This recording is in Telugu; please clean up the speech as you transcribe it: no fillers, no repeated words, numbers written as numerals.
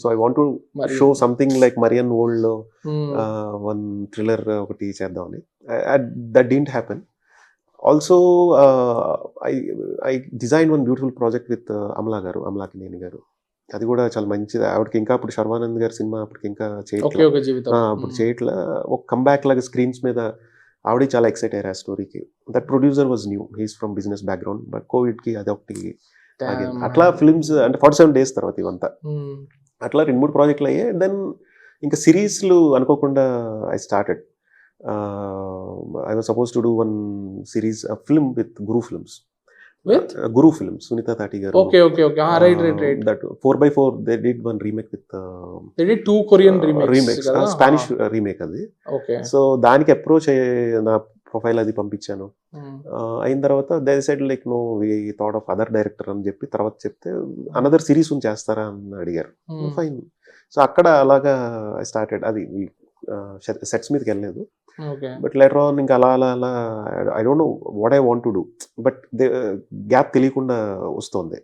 సో ఐ వాంట్ టు మరి show something like Marrion old లో మ్మ్. వన్ థ్రిల్లర్ ఒకటి చేద్దామని. That didn't happen. Also I I design one beautiful project with అమలాకినేని గారు. అది కూడా చాలా మంచిది. ఆవిడకి ఇంకా అప్పుడు శర్వానంద్ గారి సినిమా అప్పటికి ఇంకా ఒకే చేయట్లా. ఒక జీవితం. అప్పుడు చేయట్లా. ఒక కంబ్యాక్ లాగా స్క్రీన్స్ మీద ఆవిడ చాలా ఎక్సైట్ అయ్యారు ఆ స్టోరీకి. That producer was new, he's from business background, but కోవిడ్కి అది ఒకటి ఆగింది. Damn, అట్లా man. ఫిల్మ్స్ అంటే 47 days తర్వాత ఇవంతా మ్మ్. అట్లా 2-3 ప్రాజెక్టులు అయ్యాయి. దెన్ ఇంకా సిరీస్లు అనుకోకుండా I started. I was suppose to do one series film with Guru films. With? Guru films, Sunitha Tati గారు. Okay, okay, okay. Right. That 4x4 they did one remake with They did 2 Korean remakes remakes, కదా? స్పానిష్ రీమేక్ అది. Okay. సో దానికి అప్రోచ్ అయ్యే నా ప్రొఫైల్ అది పంపించాను. మ్మ్. అయిన తర్వాత they said like no we thought of other director అని చెప్పి తర్వాత చెప్తే అనదర్ సిరీస్ చేస్తారా అని అడిగారు. మ్మ్. ఫైన్. సో అక్కడ అలాగా ఐ స్టార్టెడ్. అది సెట్స్ మీదకి వెళ్ళలేదు. Okay. బట్ లెటర్ ఆన్ ఇంకా అలా I don't know what I want to do, but gap తెలియకుండా వస్తుంది.